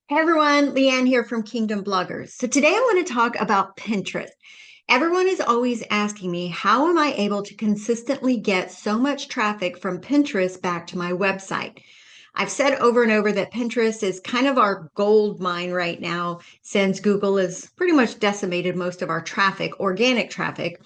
Hey everyone, Leanne here from Kingdom Bloggers. So today I want to talk about Pinterest. Everyone is always asking me, how am I able to consistently get so much traffic from Pinterest back to my website? I've said over and over that Pinterest is kind of our gold mine right now since Google has pretty much decimated most of our traffic, organic traffic.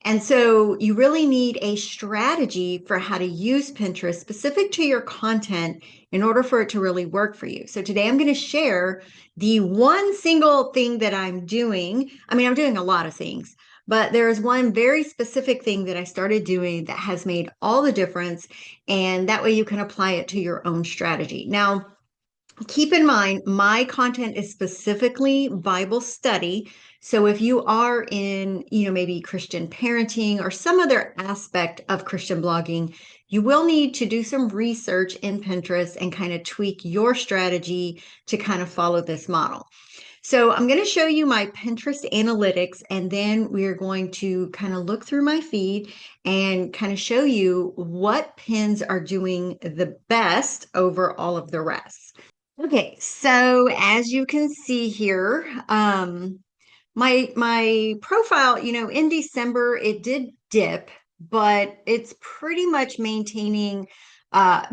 And so you really need a strategy for how to use Pinterest specific to your content in order for it to really work for you. So today I'm going to share the one single thing that I'm doing. I mean, I'm doing a lot of things, but there is one very specific thing that I started doing that has made all the difference. And that way you can apply it to your own strategy. Now, keep in mind, my content is specifically Bible study. So if you are in, maybe Christian parenting or some other aspect of Christian blogging, you will need to do some research in Pinterest and kind of tweak your strategy to kind of follow this model. So I'm going to show you my Pinterest analytics, and then we're going to kind of look through my feed and kind of show you what pins are doing the best over all of the rest. Okay, so as you can see here, my profile, in December it did dip, but it's pretty much maintaining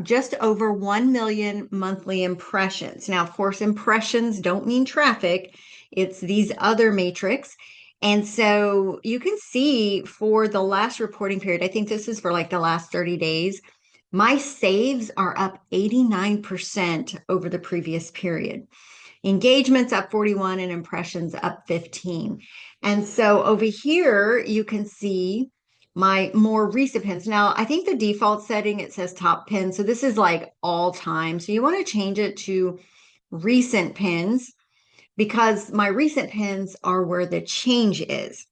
just over 1 million monthly impressions. Now, of course, impressions don't mean traffic, it's these other metrics. And so you can see for the last reporting period, I think this is for like the last 30 days, my saves are up 89% over the previous period. Engagements up 41 and impressions up 15. And so over here, you can see my more recent pins. Now, I think the default setting, it says top pins. So this is like all time. So you want to change it to recent pins because my recent pins are where the change is.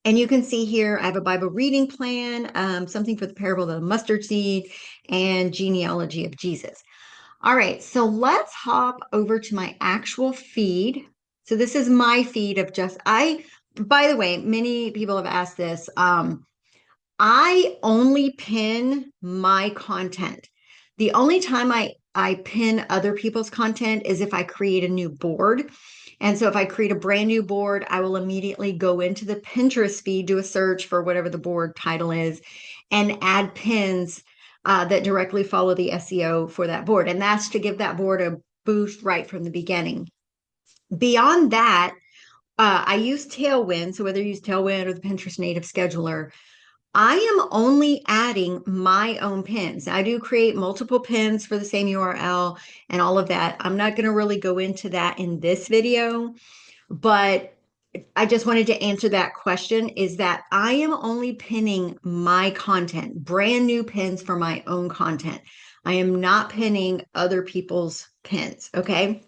And you can see here, I have a Bible reading plan, something for the parable of the mustard seed, and genealogy of Jesus. All right, so let's hop over to my actual feed. So this is my feed of by the way, many people have asked this. I only pin my content. The only time I pin other people's content is if I create a new board. And so if I create a brand new board, I will immediately go into the Pinterest feed, do a search for whatever the board title is, and add pins that directly follow the SEO for that board. And that's to give that board a boost right from the beginning. Beyond that, I use Tailwind. So whether you use Tailwind or the Pinterest native scheduler, I am only adding my own pins. I do create multiple pins for the same URL and all of that. I'm not going to really go into that in this video, but I just wanted to answer that question, is that I am only pinning my content, brand new pins for my own content. I am not pinning other people's pins. Okay.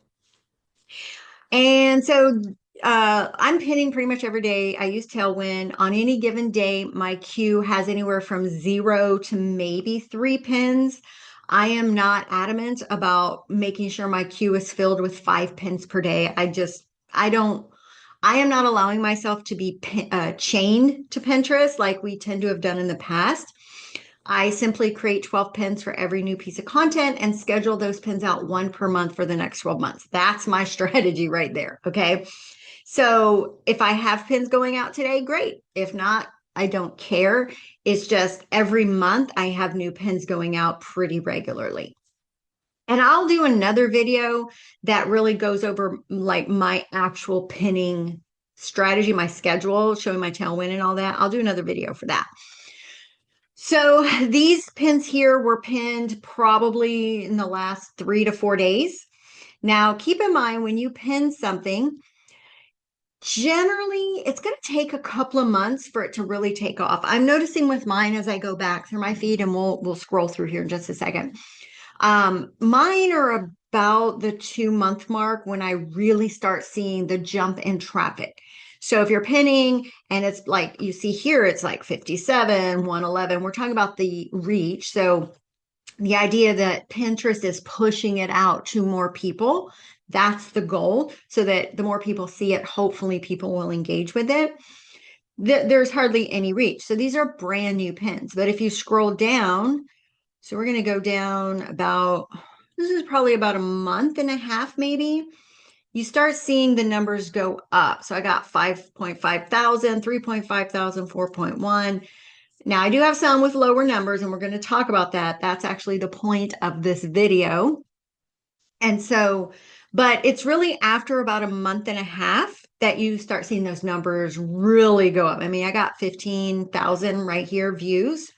And so I'm pinning pretty much every day. I use Tailwind. On any given day, my queue has anywhere from 0 to maybe 3 pins. I am not adamant about making sure my queue is filled with 5 pins per day. I am not allowing myself to be chained to Pinterest like we tend to have done in the past. I simply create 12 pins for every new piece of content and schedule those pins out one per month for the next 12 months. That's my strategy right there. Okay. So if I have pins going out today, great. If not, I don't care. It's just every month I have new pins going out pretty regularly. And I'll do another video that really goes over like my actual pinning strategy, my schedule, showing my tailwind and all that. I'll do another video for that. So these pins here were pinned probably in the last 3 to 4 days. Now, keep in mind when you pin something, generally it's going to take a couple of months for it to really take off. I'm noticing with mine as I go back through my feed, and we'll scroll through here in just a second. Mine are about the 2-month mark when I really start seeing the jump in traffic. So if you're pinning and it's like you see here, it's like 57, 111, we're talking about the reach. So the idea that Pinterest is pushing it out to more people, that's the goal, so that the more people see it, hopefully people will engage with it. There's hardly any reach. So these are brand new pins. But if you scroll down, so we're going to go down about this is probably about a month and a half, maybe, you start seeing the numbers go up. So I got 5.5 thousand, 3.5 thousand, 4.1. Now I do have some with lower numbers, and we're going to talk about that. That's actually the point of this video. And so, but it's really after about a month and a half that you start seeing those numbers really go up. I mean, I got 15,000 right here views.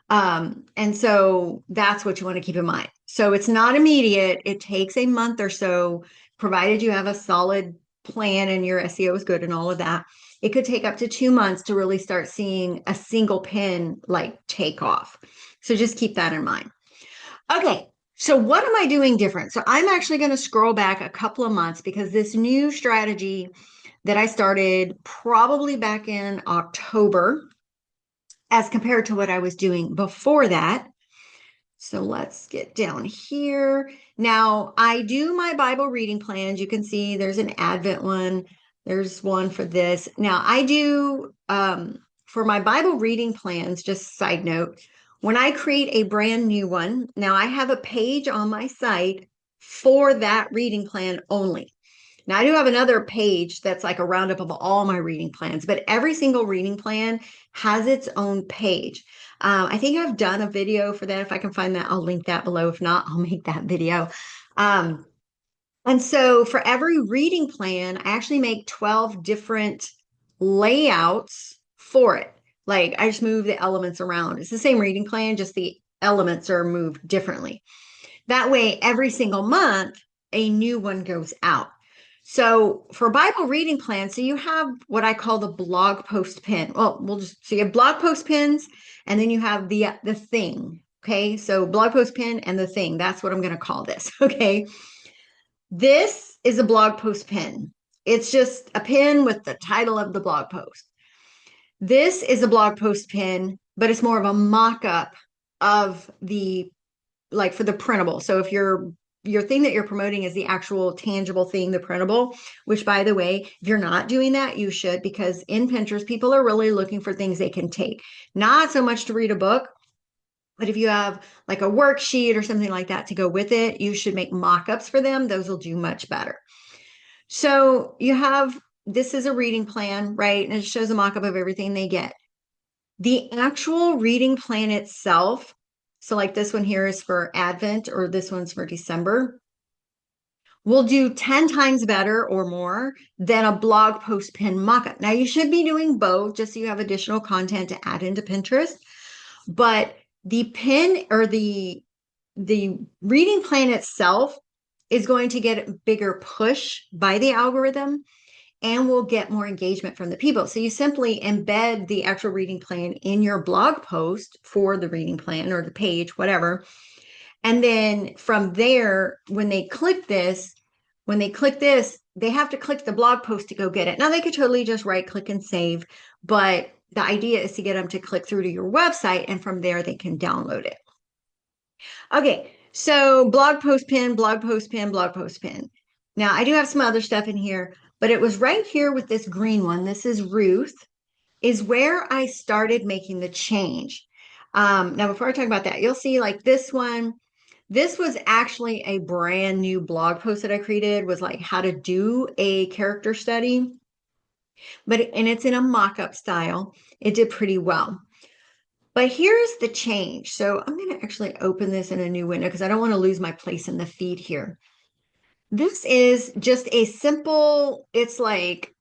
And so that's what you want to keep in mind. So it's not immediate. It takes a month or so, provided you have a solid plan and your SEO is good and all of that. It could take up to 2 months to really start seeing a single pin like take off. So just keep that in mind. Okay. So what am I doing different? So I'm actually going to scroll back a couple of months because this new strategy that I started probably back in October as compared to what I was doing before that. So let's get down here. Now, I do my Bible reading plans. You can see there's an Advent one. There's one for this. Now, I do, for my Bible reading plans, just side note, when I create a brand new one, now I have a page on my site for that reading plan only. Now, I do have another page that's like a roundup of all my reading plans, but every single reading plan has its own page. I think I've done a video for that. If I can find that, I'll link that below. If not, I'll make that video. Um, and so for every reading plan, I actually make 12 different layouts for it. Like I just move the elements around. It's the same reading plan, just the elements are moved differently. That way, every single month, a new one goes out. So for Bible reading plans, so you have what I call the blog post pin. Well, so you have blog post pins, and then you have the thing. Okay, so blog post pin and the thing. That's what I'm going to call this. Okay, this is a blog post pin. It's just a pin with the title of the blog post. This is a blog post pin, but it's more of a mock-up of the like for the printable. So if your thing that you're promoting is the actual tangible thing, the printable, which by the way, if you're not doing that, you should, because in Pinterest, people are really looking for things they can take, not so much to read a book, but if you have like a worksheet or something like that to go with it, you should make mock-ups for them. Those will do much better. So you have, this is a reading plan, right? And it shows a mock-up of everything they get. The actual reading plan itself, so like this one here is for Advent or this one's for December, will do 10 times better or more than a blog post pin mockup. Now you should be doing both just so you have additional content to add into Pinterest, but the pin or the reading plan itself is going to get a bigger push by the algorithm and will get more engagement from the people. So you simply embed the actual reading plan in your blog post for the reading plan or the page, whatever. And then from there, when they click this, they have to click the blog post to go get it. Now they could totally just right click and save, but the idea is to get them to click through to your website and from there they can download it. Okay, so blog post pin, blog post pin, blog post pin. Now I do have some other stuff in here, but it was right here with this green one. This is Ruth, is where I started making the change. Now, before I talk about that, you'll see like this one, this was actually a brand new blog post that I created, was like how to do a character study, and it's in a mock-up style. It did pretty well. But here's the change. So I'm going to actually open this in a new window because I don't want to lose my place in the feed here. This is just a simple, it's like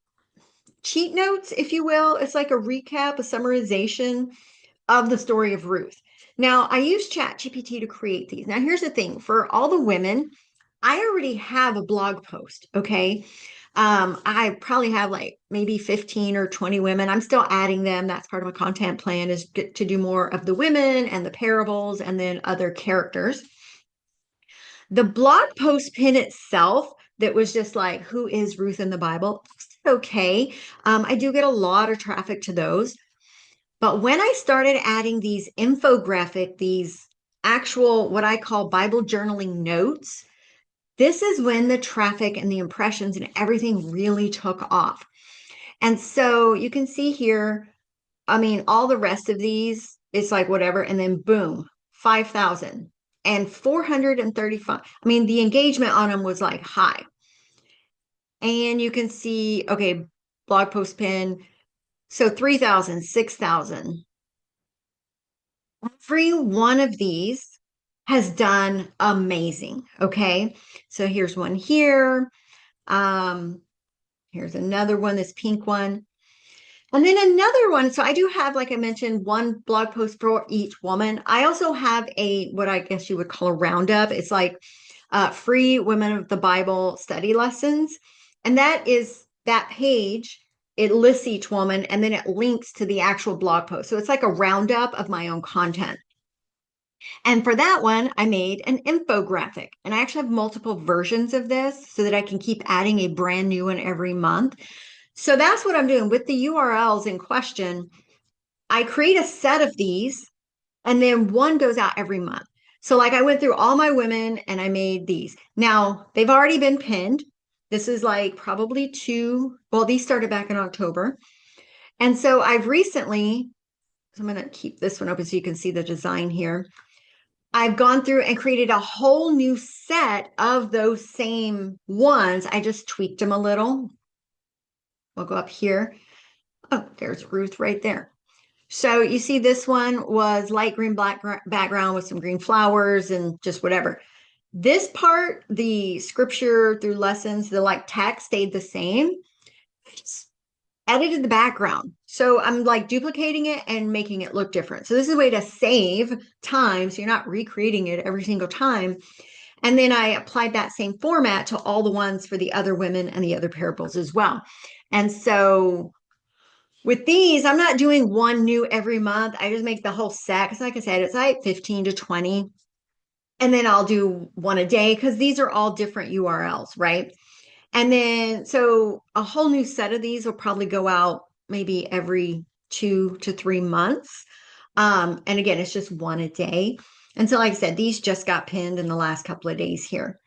cheat notes, if you will. It's like a recap, a summarization of the story of Ruth. Now, I use ChatGPT to create these. Now, here's the thing. For all the women, I already have a blog post, okay? I probably have like maybe 15 or 20 women. I'm still adding them. That's part of my content plan is to do more of the women and the parables and then other characters. The blog post pin itself that was just like, who is Ruth in the Bible? Okay. I do get a lot of traffic to those. But when I started adding these these actual, what I call Bible journaling notes, this is when the traffic and the impressions and everything really took off. And so you can see here, I mean, all the rest of these, it's like whatever, and then boom, 5,000. and 435. I mean, the engagement on them was like high. And you can see, okay, blog post pin. So 3,000, 6,000. Every one of these has done amazing. Okay. So here's one here. Um, here's another one, this pink one. And then another one. So I do have, like I mentioned, one blog post for each woman. I also have what I guess you would call a roundup. It's like free Women of the Bible study lessons. And that page. It lists each woman and then it links to the actual blog post. So it's like a roundup of my own content. And for that one, I made an infographic. And I actually have multiple versions of this so that I can keep adding a brand new one every month. So that's what I'm doing with the URLs in question. I create a set of these and then one goes out every month. So like I went through all my women and I made these. Now they've already been pinned. This is like probably these started back in October. And so I've recently, so I'm going to keep this one open so you can see the design here. I've gone through and created a whole new set of those same ones. I just tweaked them a little. We'll go up here. Oh, there's Ruth right there. So you see this one was light green black background with some green flowers and just whatever. This part, the scripture through lessons, the like text stayed the same. Just edited the background. So I'm like duplicating it and making it look different. So this is a way to save time. So you're not recreating it every single time. And then I applied that same format to all the ones for the other women and the other parables as well. And so with these, I'm not doing one new every month. I just make the whole set. Because like I said, it's like 15 to 20. And then I'll do one a day because these are all different URLs, right? And then, so a whole new set of these will probably go out maybe every 2 to 3 months. And again, it's just one a day. And so, like I said, these just got pinned in the last couple of days here.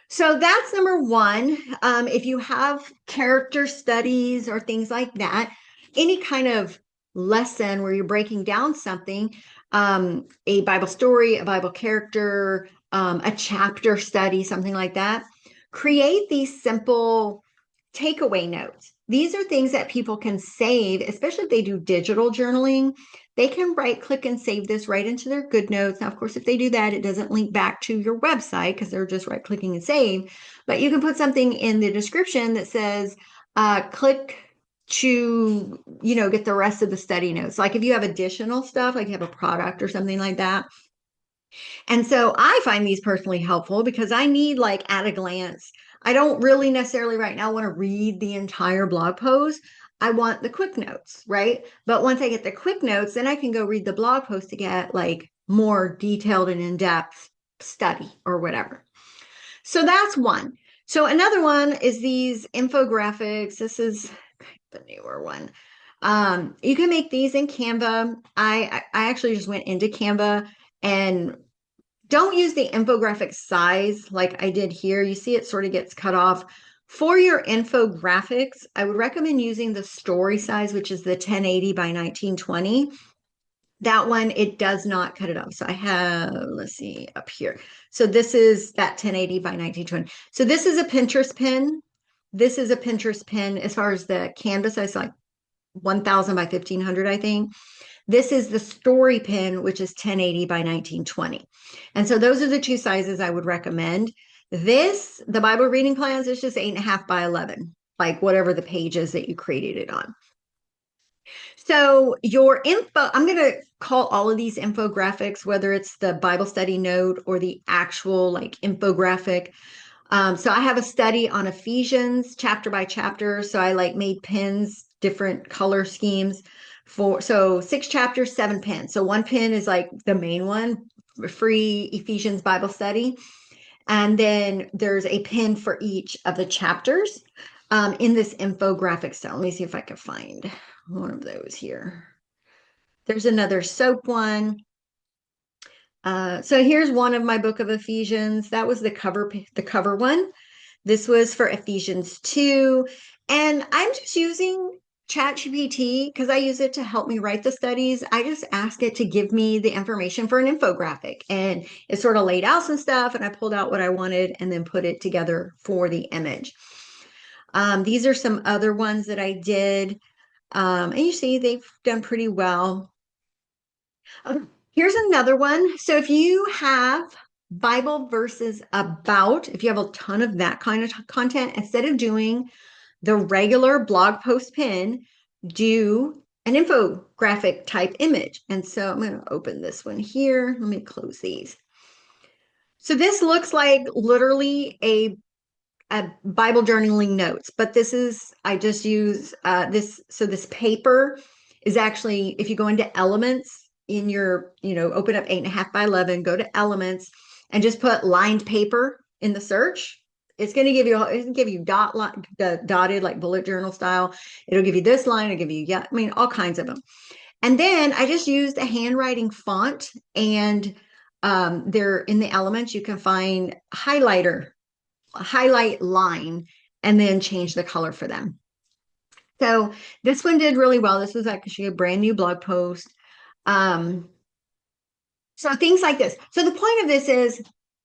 So that's number one. If you have character studies or things like that, any kind of lesson where you're breaking down something, a Bible story, a Bible character, a chapter study, something like that, create these simple takeaway notes. These are things that people can save, especially if they do digital journaling. They can right click and save this right into their GoodNotes. Now, of course, if they do that, it doesn't link back to your website because they're just right clicking and save. But you can put something in the description that says, click to, get the rest of the study notes. Like if you have additional stuff, like you have a product or something like that. And so I find these personally helpful because I need like at a glance. I don't really necessarily right now want to read the entire blog post. I want the quick notes, right? But once I get the quick notes, then I can go read the blog post to get like more detailed and in-depth study or whatever. So that's one. So another one is these infographics. This is the newer one. You can make these in Canva. I actually just went into Canva and don't use the infographic size like I did here. You see it sort of gets cut off. For your infographics, I would recommend using the story size, which is the 1080 by 1920. That one, it does not cut it off. So I have, let's see, up here. So this is that 1080 by 1920. So this is a Pinterest pin. This is a Pinterest pin as far as the canvas size, like 1000 by 1500, I think. This is the story pin, which is 1080 by 1920. And so those are the two sizes I would recommend. This, the Bible reading plans, is just 8.5 by 11, like whatever the page is that you created it on. So your info, I'm going to call all of these infographics, whether it's the Bible study note or the actual like infographic. So I have a study on Ephesians chapter by chapter. So I like made pins, different color schemes so 6 chapters, 7 pins. So one pin is like the main one, free Ephesians Bible study. And then there's a pin for each of the chapters in this infographic style. Let me see if I can find one of those here. There's another soap one. So here's one of my book of Ephesians. That was the cover one. This was for Ephesians 2. And I'm just using ChatGPT, because I use it to help me write the studies, I just ask it to give me the information for an infographic. And it sort of laid out some stuff, and I pulled out what I wanted and then put it together for the image. These are some other ones that I did. And you see they've done pretty well. Here's another one. So if you have Bible verses about, if you have a ton of that kind of content, instead of doing the regular blog post pin, do an infographic type image. And so I'm going to open this one here. Let me close these. So this looks like literally a Bible journaling notes, but this is, I just use this. So this paper is actually, if you go into elements in your, open up 8.5 by 11, go to elements and just put lined paper in the search. It's going to give you dotted like bullet journal style. It'll give you this line. It'll give you, all kinds of them. And then I just used a handwriting font, and they're in the elements. You can find highlight line, and then change the color for them. So this one did really well. This was actually a brand new blog post. So things like this. So the point of this is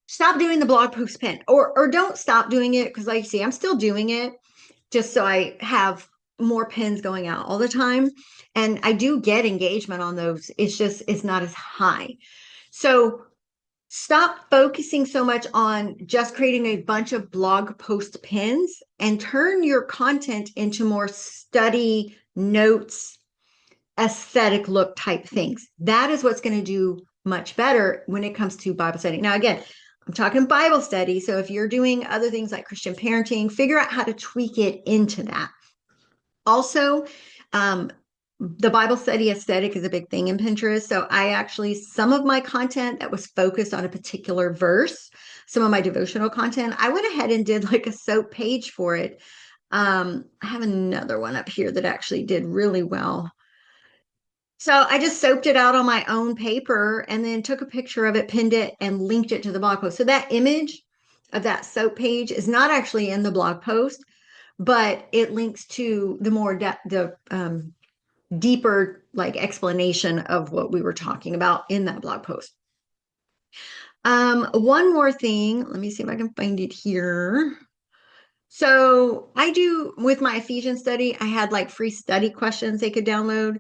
stop doing the blog post pin, or don't stop doing it, because like you see, I'm still doing it just so I have more pins going out all the time. And I do get engagement on those. It's not as high. So stop focusing so much on just creating a bunch of blog post pins and turn your content into more study notes, aesthetic look type things. That is what's going to do much better when it comes to Bible study. Now, again, I'm talking Bible study. So if you're doing other things like Christian parenting, figure out how to tweak it into that. Also, the Bible study aesthetic is a big thing in Pinterest. So some of my content that was focused on a particular verse, some of my devotional content, I went ahead and did like a soap page for it. I have another one up here that actually did really well. So I just soaped it out on my own paper and then took a picture of it, pinned it, and linked it to the blog post. So that image of that soap page is not actually in the blog post, but it links to the deeper like explanation of what we were talking about in that blog post. One more thing, let me see if I can find it here. So I do with my Ephesians study, I had like free study questions they could download.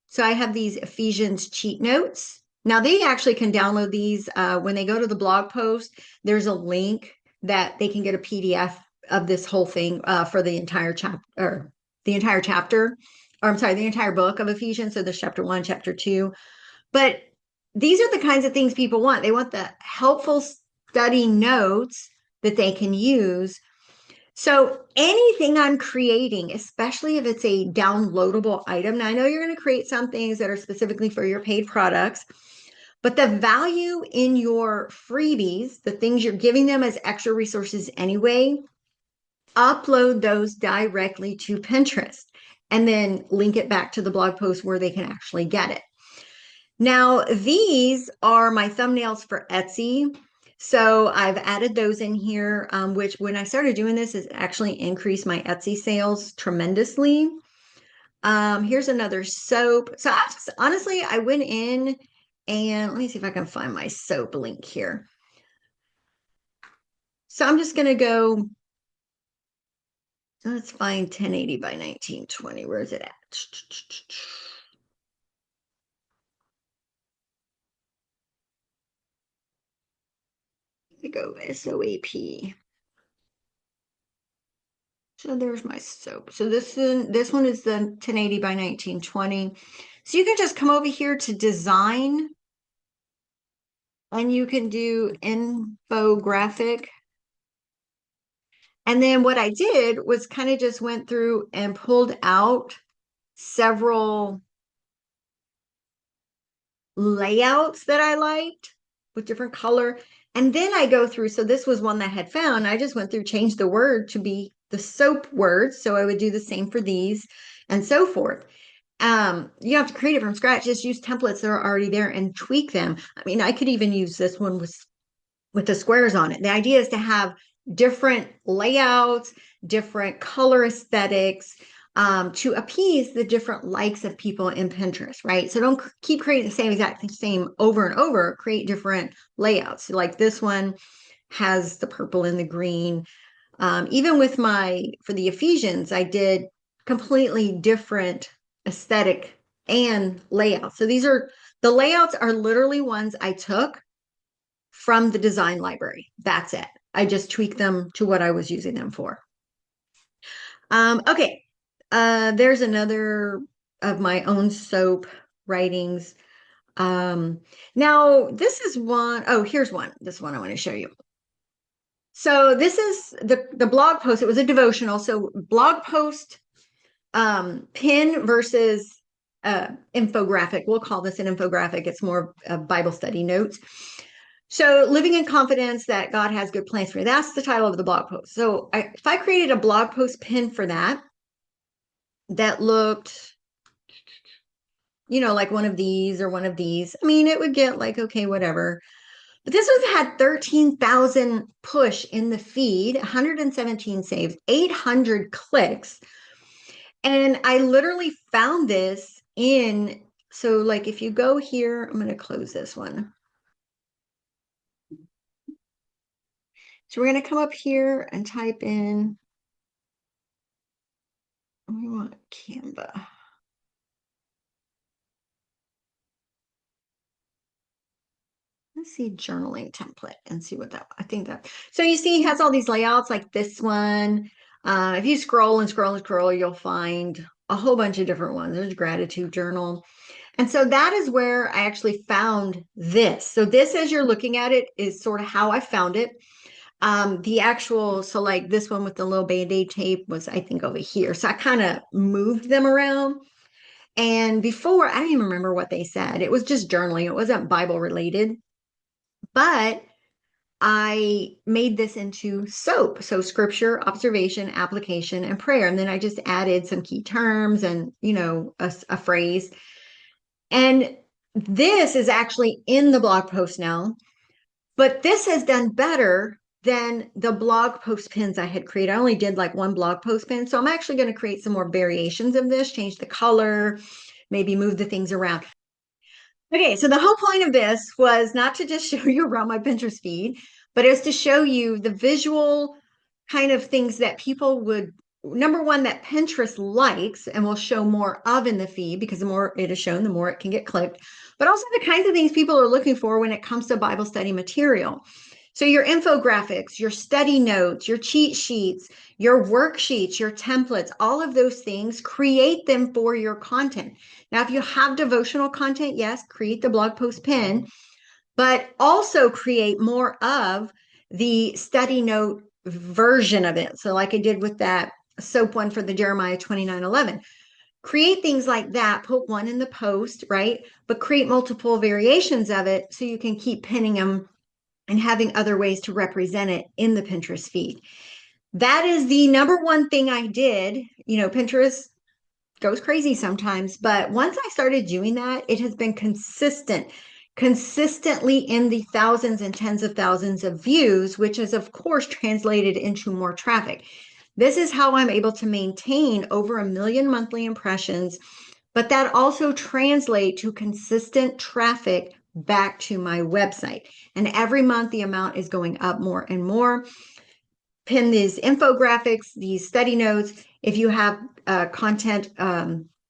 So I have these Ephesians cheat notes. Now they actually can download these when they go to the blog post. There's a link that they can get a PDF of this whole thing for the entire chapter, the entire book of Ephesians. So there's chapter 1, chapter 2. But these are the kinds of things people want. They want the helpful study notes that they can use. So anything I'm creating, especially if it's a downloadable item, now I know you're going to create some things that are specifically for your paid products, but the value in your freebies, the things you're giving them as extra resources anyway, upload those directly to Pinterest and then link it back to the blog post where they can actually get it. Now, these are my thumbnails for Etsy. So I've added those in here, which when I started doing this, has actually increased my Etsy sales tremendously. Here's another soap. So honestly, I went in and let me see if I can find my soap link here. So I'm just going to go. Let's find 1080 by 1920. Where is it at? Go SOAP. So there's my soap. So this one is the 1080 by 1920. So you can just come over here to design and you can do infographic. And then what I did was kind of just went through and pulled out several layouts that I liked with different color. And then I go through, so this was one that I had found. I just went through, changed the word to be the soap word. So I would do the same for these and so forth. You have to create it from scratch. Just use templates that are already there and tweak them. I mean, I could even use this one with the squares on it. The idea is to have different layouts, different color aesthetics, to appease the different likes of people in Pinterest, right? So don't keep creating the same exact same over and over, create different layouts. Like this one has the purple and the green. Even with for the Ephesians, I did completely different aesthetic and layout. So the layouts are literally ones I took from the design library. That's it. I just tweaked them to what I was using them for. Okay. There's another of my own soap writings. Now this is one. Oh, here's one. This one I want to show you. So this is the blog post. It was a devotional. So blog post pin versus infographic. We'll call this an infographic. It's more Bible study notes. So living in confidence that God has good plans for me. That's the title of the blog post. So if I created a blog post pin for that looked, like one of these or one of these, I mean, it would get like, okay, whatever. But this had 13,000 push in the feed, 117 saves, 800 clicks. And I literally found this so like if you go here, I'm going to close this one. So we're going to come up here and type in, we want Canva. Let's see journaling template and see what I think that. So you see, it has all these layouts like this one. If you scroll and scroll and scroll, you'll find a whole bunch of different ones. There's gratitude journal. And so that is where I actually found this. So this, as you're looking at it, is sort of how I found it. So like this one with the little Band-Aid tape was, I think, over here. So I kind of moved them around. And before, I don't even remember what they said. It was just journaling. It wasn't Bible related. But I made this into SOAP. So scripture, observation, application, and prayer. And then I just added some key terms and, a phrase. And this is actually in the blog post now, but this has done better than the blog post pins I had created. I only did like one blog post pin. So I'm actually going to create some more variations of this, change the color, maybe move the things around. Okay, so the whole point of this was not to just show you around my Pinterest feed, but it was to show you the visual kind of things that people would, number one, that Pinterest likes and will show more of in the feed, because the more it is shown, the more it can get clicked, but also the kinds of things people are looking for when it comes to Bible study material. So your infographics, your study notes, your cheat sheets, your worksheets, your templates, all of those things, create them for your content. Now, if you have devotional content, yes, create the blog post pin, but also create more of the study note version of it. So like I did with that SOAP one for the Jeremiah 29:11. Create things like that, put one in the post, right? But create multiple variations of it so you can keep pinning them and having other ways to represent it in the Pinterest feed. That is the number one thing I did. Pinterest goes crazy sometimes, but once I started doing that, it has been consistently in the thousands and tens of thousands of views, which is of course translated into more traffic. This is how I'm able to maintain over 1 million monthly impressions, but that also translates to consistent traffic back to my website. And every month the amount is going up more and more. Pin these infographics, these study notes. If you have content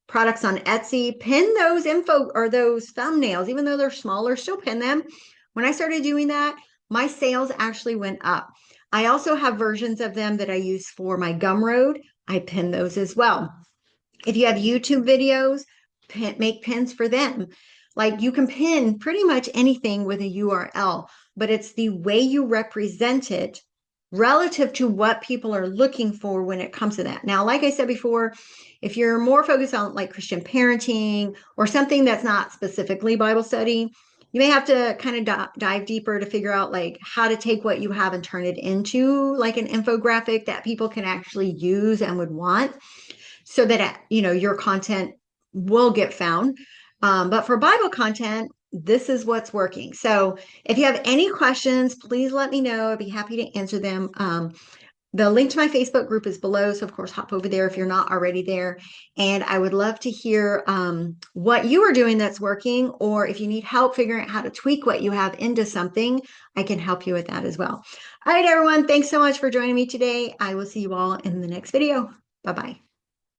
products on Etsy, pin those info or those thumbnails, even though they're smaller, still pin them. When I started doing that, my sales actually went up. I also have versions of them that I use for my Gumroad. I pin those as well. If you have YouTube videos, make pins for them. Like you can pin pretty much anything with a URL, but it's the way you represent it relative to what people are looking for when it comes to that. Now, like I said before, if you're more focused on like Christian parenting or something that's not specifically Bible study, you may have to kind of dive deeper to figure out like how to take what you have and turn it into like an infographic that people can actually use and would want, so that your content will get found. But for Bible content, this is what's working. So if you have any questions, please let me know. I'd be happy to answer them. The link to my Facebook group is below. So, of course, hop over there if you're not already there. And I would love to hear what you are doing that's working, or if you need help figuring out how to tweak what you have into something, I can help you with that as well. All right, everyone. Thanks so much for joining me today. I will see you all in the next video. Bye-bye.